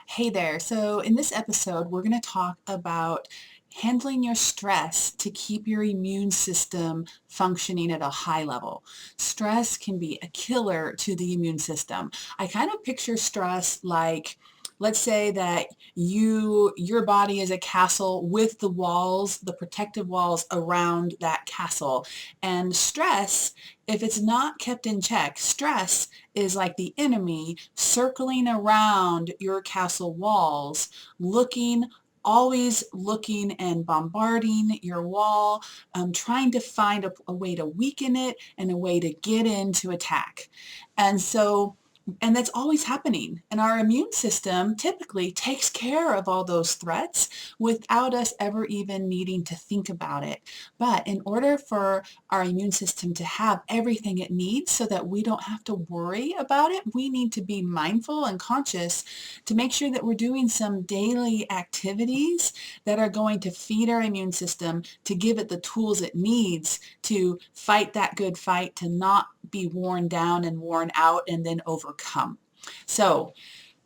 Hey there. So, in this episode, we're going to talk about handling your stress to keep your immune system functioning at a high level. Stress can be a killer to the immune system. I kind of picture stress like, let's say that your body is a castle with the walls, the protective walls around that castle. And stress, if it's not kept in check, stress is like the enemy circling around your castle walls, looking, always looking and bombarding your wall, trying to find a way to weaken it and a way to get in to attack. And so, and that's always happening. And our immune system typically takes care of all those threats without us ever even needing to think about it. But in order for our immune system to have everything it needs so that we don't have to worry about it, we need to be mindful and conscious to make sure that we're doing some daily activities that are going to feed our immune system to give it the tools it needs to fight that good fight, to not be worn down and worn out and then overcome. So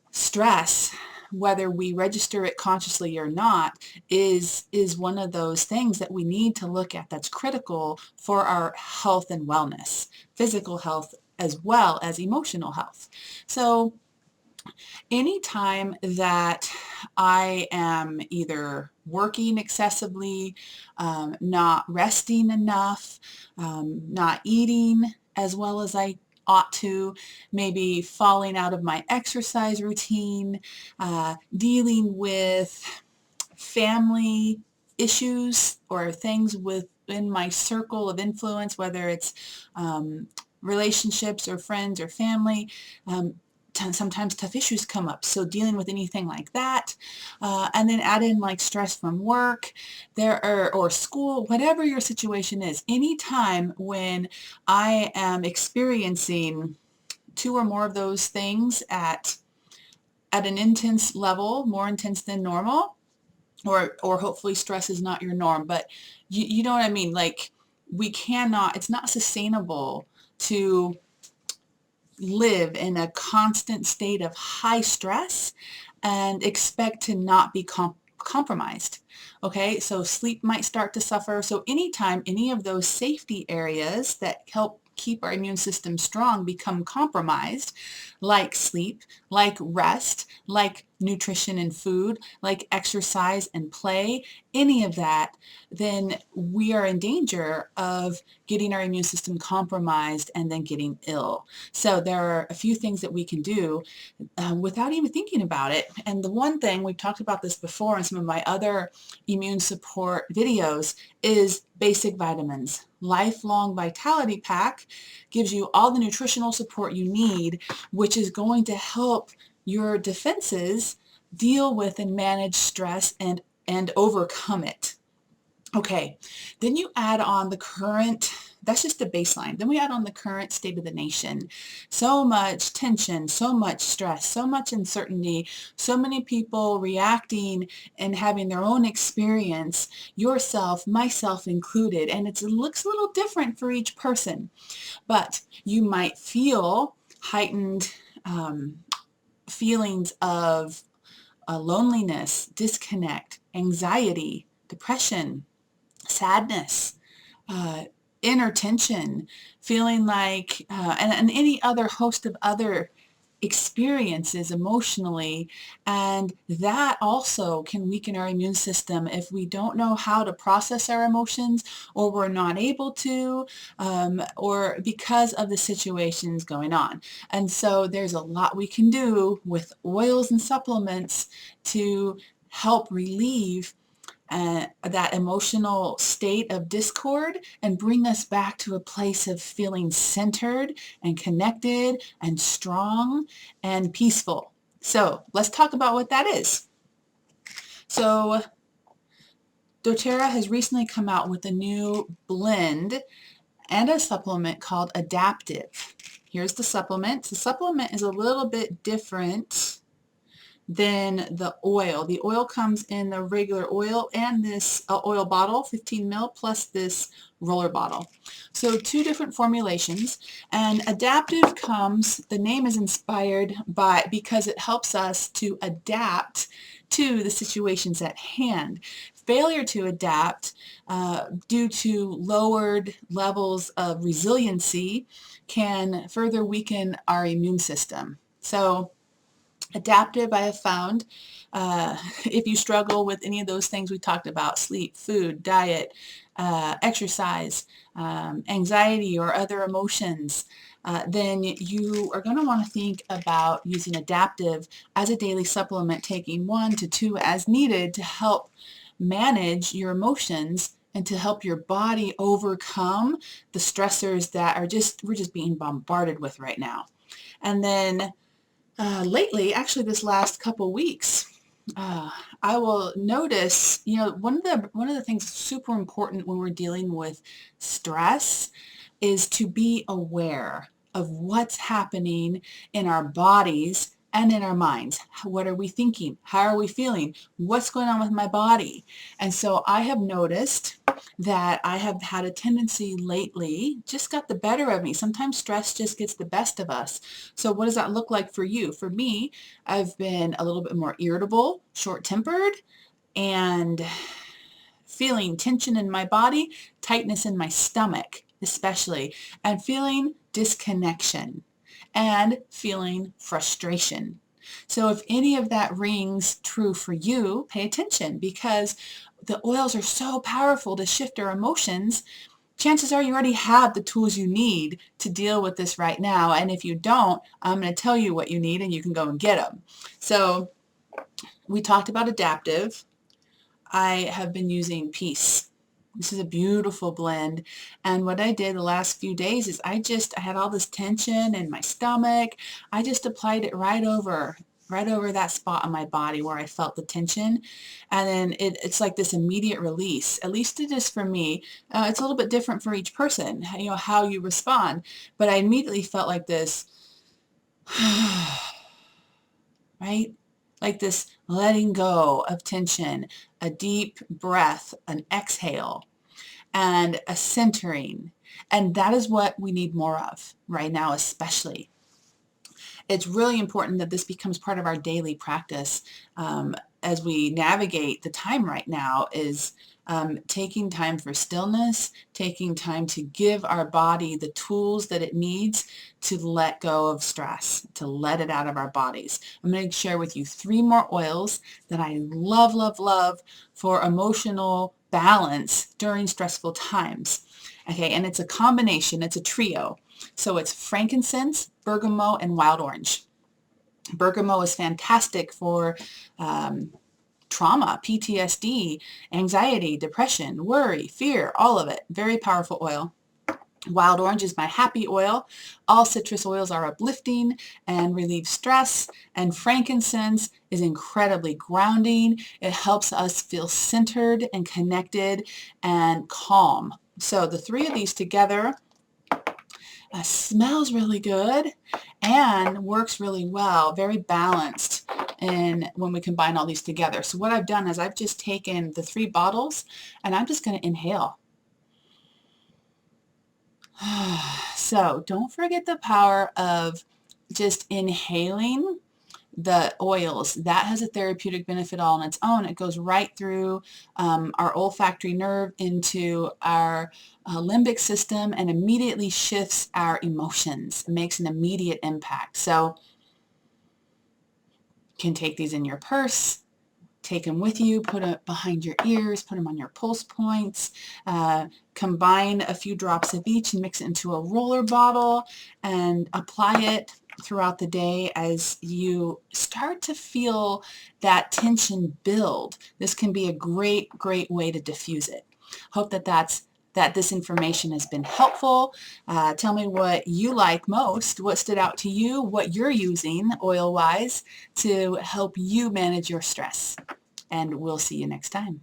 stress, whether we register it consciously or not, is one of those things that we need to look at that's critical for our health and wellness, physical health as well as emotional health. So anytime that I am either working excessively, not resting enough, not eating as well as I ought to, maybe falling out of my exercise routine, dealing with family issues or things within my circle of influence, whether it's relationships or friends or family, sometimes tough issues come up. So dealing with anything like that, and then add in like stress from work, or school, whatever your situation is. Anytime when I am experiencing two or more of those things at an intense level, more intense than normal, or hopefully stress is not your norm, but you know what I mean? Like it's not sustainable to live in a constant state of high stress and expect to not be compromised. Okay, so sleep might start to suffer. So anytime any of those safety areas that help keep our immune system strong become compromised, like sleep, like rest, like nutrition and food, like exercise and play, any of that, then we are in danger of getting our immune system compromised and then getting ill. So there are a few things that we can do without even thinking about it. And the one thing, we've talked about this before in some of my other immune support videos, is basic vitamins. Lifelong Vitality Pack gives you all the nutritional support you need, which is going to help your defenses deal with and manage stress and overcome it. Okay, then you add on the current, that's just the baseline. Then we add on the current state of the nation. So much tension, so much stress, so much uncertainty, so many people reacting and having their own experience, yourself, myself included, and it looks a little different for each person. But you might feel heightened feelings of loneliness, disconnect, anxiety, depression, sadness, uh, inner tension, feeling like, and any other host of other experiences emotionally. And that also can weaken our immune system if we don't know how to process our emotions, or we're not able to, or because of the situations going on. And so there's a lot we can do with oils and supplements to help relieve that emotional state of discord and bring us back to a place of feeling centered and connected and strong and peaceful. So let's talk about what that is. So doTERRA has recently come out with a new blend and a supplement called Adaptive. Here's the supplement. The supplement is a little bit different Then the oil. The oil comes in the regular oil and this oil bottle, 15 ml, plus this roller bottle. So two different formulations. And adaptive comes, the name is inspired by, because it helps us to adapt to the situations at hand. Failure to adapt due to lowered levels of resiliency can further weaken our immune system. So adaptive, I have found, if you struggle with any of those things we talked about, sleep, food, diet, exercise, anxiety, or other emotions, then you are going to want to think about using adaptive as a daily supplement, taking 1 to 2 as needed to help manage your emotions and to help your body overcome the stressors that we're just being bombarded with right now. And then lately, actually this last couple weeks, I will notice, one of the things that's super important when we're dealing with stress is to be aware of what's happening in our bodies and in our minds. What are we thinking? How are we feeling? What's going on with my body? And so I have noticed that I have had a tendency lately, just got the better of me. Sometimes stress just gets the best of us. So what does that look like for you? For me, I've been a little bit more irritable, short-tempered, and feeling tension in my body, tightness in my stomach especially, and feeling disconnection and feeling frustration. So if any of that rings true for you, pay attention, because the oils are so powerful to shift our emotions. Chances are you already have the tools you need to deal with this right now. And if you don't, I'm going to tell you what you need and you can go and get them. So we talked about adaptive. I have been using Peace. This is a beautiful blend. And what I did the last few days is I had all this tension in my stomach. I just applied it right over that spot on my body where I felt the tension. And then it's like this immediate release. At least it is for me. It's a little bit different for each person, how you respond. But I immediately felt like this, right? Like this letting go of tension, a deep breath, an exhale, and a centering. And that is what we need more of right now, especially. It's really important that this becomes part of our daily practice as we navigate the time right now, is taking time for stillness, taking time to give our body the tools that it needs to let go of stress, to let it out of our bodies. I'm going to share with you 3 more oils that I love, love, love for emotional balance during stressful times. Okay, and it's a combination, it's a trio. So it's frankincense, bergamot, and wild orange. Bergamot is fantastic for trauma, PTSD, anxiety, depression, worry, fear, all of it. Very powerful oil. Wild orange is my happy oil. All citrus oils are uplifting and relieve stress. And frankincense is incredibly grounding. It helps us feel centered and connected and calm. So the 3 of these together smells really good and works really well, very balanced, and when we combine all these together. So what I've done is I've just taken the 3 bottles and I'm just going to inhale. So don't forget the power of just inhaling the oils. That has a therapeutic benefit all on its own. It goes right through our olfactory nerve into our limbic system and immediately shifts our emotions. It makes an immediate impact. So you can take these in your purse, take them with you, put it behind your ears, put them on your pulse points, combine a few drops of each and mix it into a roller bottle and apply it throughout the day as you start to feel that tension build. This can be a great, great way to diffuse it. Hope that this information has been helpful. Tell me what you like most, what stood out to you, what you're using oil-wise to help you manage your stress. And we'll see you next time.